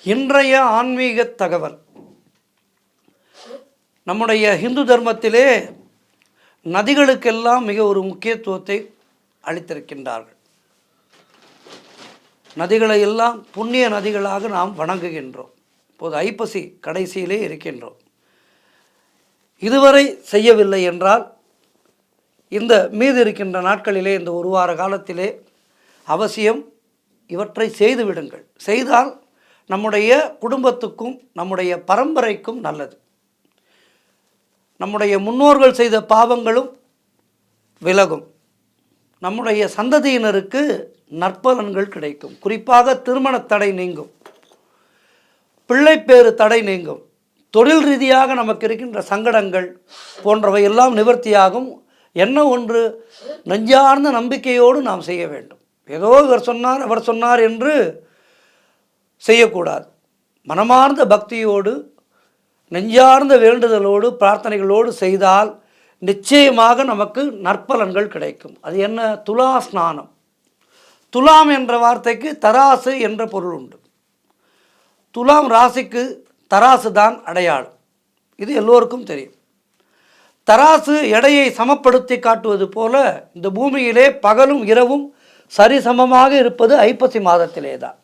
இன்றைய ஆன்மீக தகவல். நம்முடைய ஹிந்து தர்மத்திலே நதிகளுக்கெல்லாம் மிக ஒரு முக்கியத்துவத்தை அளித்திருக்கின்றார்கள். நதிகளை எல்லாம் புண்ணிய நதிகளாக நாம் வணங்குகின்றோம். இப்போது ஐப்பசி கடைசியிலே இருக்கின்றோம். இதுவரை செய்யவில்லை என்றால் இந்த மீது இருக்கின்ற நாட்களிலே, இந்த ஒரு வார காலத்திலே அவசியம் இவற்றை செய்து விடுங்கள். செய்தால் நம்முடைய குடும்பத்துக்கும் நம்முடைய பரம்பரைக்கும் நல்லது. நம்முடைய முன்னோர்கள் செய்த பாவங்களும் விலகும். நம்முடைய சந்ததியினருக்கு நற்பலன்கள் கிடைக்கும். குறிப்பாக திருமண தடை நீங்கும், பிள்ளைப்பேறு தடை நீங்கும், தொழில் ரீதியாக நமக்கு இருக்கின்ற சங்கடங்கள் போன்றவை எல்லாம் நிவர்த்தியாகும். என்ன ஒன்று, நெஞ்சார்ந்த நம்பிக்கையோடு நாம் செய்ய வேண்டும். ஏதோ இவர் சொன்னார் அவர் சொன்னார் என்று செய்யக்கூடாது. மனமார்ந்த பக்தியோடு நெஞ்சார்ந்த வேண்டுதலோடு பிரார்த்தனைகளோடு செய்தால் நிச்சயமாக நமக்கு நற்பலன்கள் கிடைக்கும். அது என்ன? துலா ஸ்நானம். துலாம் என்ற வார்த்தைக்கு தராசு என்ற பொருள் உண்டு. துலாம் ராசிக்கு தராசு தான் அடையாளம். இது எல்லோருக்கும் தெரியும். தராசு எடையை சமப்படுத்தி காட்டுவது போல இந்த பூமியிலே பகலும் இரவும் சரிசமமாக இருப்பது ஐப்பசி மாதத்திலே தான்.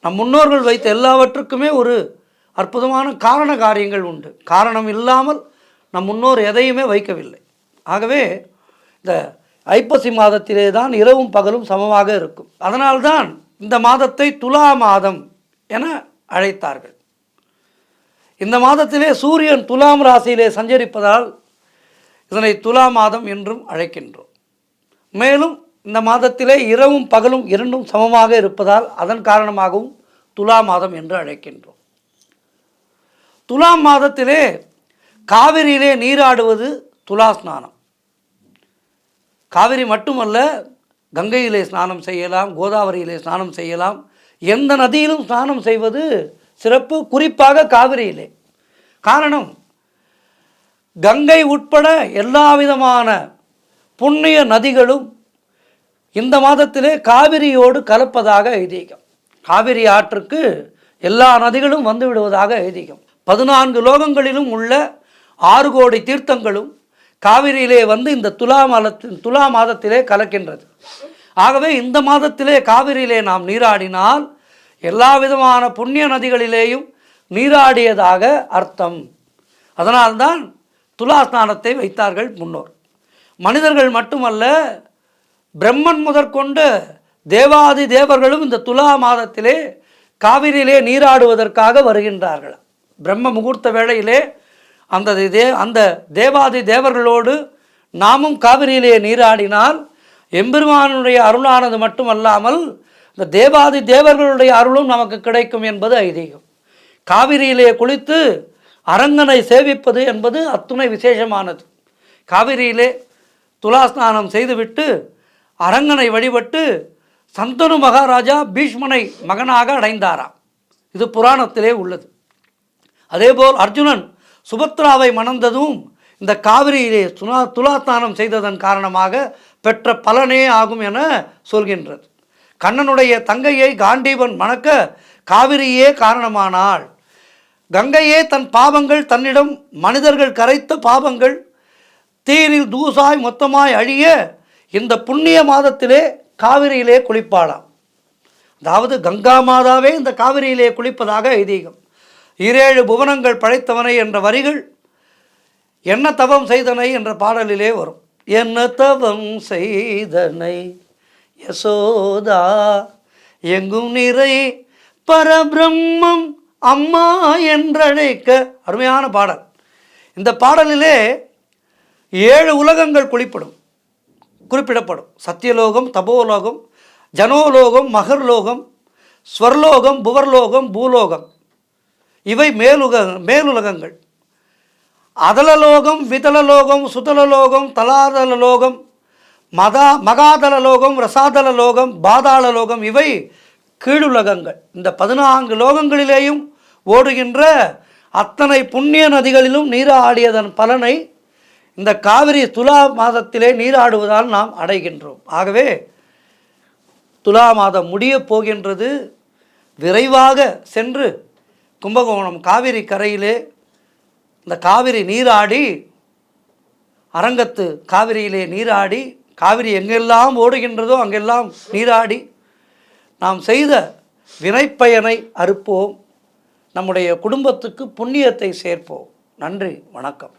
நம் முன்னோர்கள் வைத்த எல்லாவற்றுக்குமே ஒரு அற்புதமான காரண காரியங்கள் உண்டு. காரணம் இல்லாமல் நம் முன்னோர் எதையுமே வைக்கவில்லை. ஆகவே இந்த ஐப்பசி மாதத்திலே தான் இரவும் பகலும் சமமாக இருக்கும். அதனால்தான் இந்த மாதத்தை துலா மாதம் என அழைத்தார்கள். இந்த மாதத்திலே சூரியன் துலாம் ராசியிலே சஞ்சரிப்பதால் இதனை துலா மாதம் என்றும் அழைக்கின்றோம். மேலும் இந்த மாதத்திலே இரவும் பகலும் இரண்டும் சமமாக இருப்பதால் அதன் காரணமாகவும் துலா மாதம் என்று அழைக்கின்றோம். துலாம் மாதத்திலே காவிரியிலே நீராடுவது துலா ஸ்நானம். காவிரி மட்டுமல்ல, கங்கையிலே ஸ்நானம் செய்யலாம், கோதாவரியிலே ஸ்நானம் செய்யலாம், எந்த நதியிலும் ஸ்நானம் செய்வது சிறப்பு. குறிப்பாக காவிரியிலே. காரணம், கங்கை உட்பட எல்லா விதமான புண்ணிய நதிகளும் இந்த மாதத்திலே காவிரியோடு கலப்பதாக ஐதீகம். காவிரி ஆற்றுக்கு எல்லா நதிகளும் வந்து விடுவதாக ஐதீகம். 14 லோகங்களிலும் உள்ள 6 கோடி தீர்த்தங்களும் காவிரியிலே வந்து இந்த துலா மாதத்திலே கலக்கின்றது. ஆகவே இந்த மாதத்திலே காவிரியிலே நாம் நீராடினால் எல்லா விதமான புண்ணிய நதிகளிலேயும் நீராடியதாக அர்த்தம். அதனால்தான் துலா ஸ்நானத்தை வைத்தார்கள் முன்னோர். மனிதர்கள் மட்டுமல்ல, பிரம்மன் முதற்கொண்டு தேவாதி தேவர்களும் இந்த துலா மாதத்திலே காவிரியிலே நீராடுவதற்காக வருகின்றார்கள். பிரம்ம முகூர்த்த வேளையிலே அந்த தேவாதி தேவர்களோடு நாமும் காவிரியிலே நீராடினால் எம்பெருமானுடைய அருளானது மட்டுமல்லாமல் இந்த தேவாதி தேவர்களுடைய அருளும் நமக்கு கிடைக்கும் என்பது ஐதீகம். காவிரியிலே குளித்து அரங்கனை சேவிப்பது என்பது அத்துணை விசேஷமானது. காவிரியிலே துலா ஸ்நானம் செய்துவிட்டு அரங்கனை வழிபட்டு சந்தனு மகாராஜா பீஷ்மனை மகனாக அடைந்தாராம். இது புராணத்திலே உள்ளது. அதேபோல் அர்ஜுனன் சுபத்ராவை மணந்ததும் இந்த காவிரியிலே துலா ஸ்நானம் செய்ததன் காரணமாக பெற்ற பலனே ஆகும் என சொல்கின்றது. கண்ணனுடைய தங்கையை காண்டீபன் மணக்க காவிரியே காரணமானாள். கங்கையே தன் பாவங்கள், தன்னிடம் மனிதர்கள் கரைத்த பாவங்கள் தீரில் தூசாய் மொத்தமாய் அழிய இந்த புண்ணிய மாதத்திலே காவிரியிலே குளிப்பாளாம். அதாவது கங்கா மாதாவே இந்த காவிரியிலே குளிப்பதாக ஐதீகம். 7 புவனங்கள் படைத்தவனை என்ற வரிகள் என்ன தவம் செய்தனை என்ற பாடலிலே வரும். என்ன தவம் செய்தனை யசோதா எங்கும் நிறை பரபிரம்மம் அம்மா என்றழைக்க. அருமையான பாடல். இந்த பாடலிலே 7 உலகங்கள் குறிப்பிடப்படும். சத்தியலோகம், தபோலோகம், ஜனோலோகம், மகர்லோகம், ஸ்வர்லோகம், புவர்லோகம், பூலோகம். இவை மேலுலகங்கள். அதலலோகம், விதலலோகம், சுதலலோகம், தலாதலலோகம், மகாதலலோகம், ரசாதலலோகம், பாதாளலோகம் இவை கீழுலகங்கள். இந்த 14 லோகங்களிலேயும் ஓடுகின்ற அத்தனை புண்ணிய நதிகளிலும் நீராடியதன் பலனை இந்த காவிரி துலா மாதத்திலே நீராடுவதால் நாம் அடைகின்றோம். ஆகவே துலா மாதம் முடிய போகின்றது. விரைவாக சென்று கும்பகோணம் காவிரி கரையிலே இந்த காவிரி நீராடி, அரங்கத்து காவிரியிலே நீராடி, காவிரி எங்கெல்லாம் ஓடுகின்றதோ அங்கெல்லாம் நீராடி நாம் செய்த வினைப்பயனை அறுப்போம், நம்முடைய குடும்பத்துக்கு புண்ணியத்தை சேர்ப்போம். நன்றி, வணக்கம்.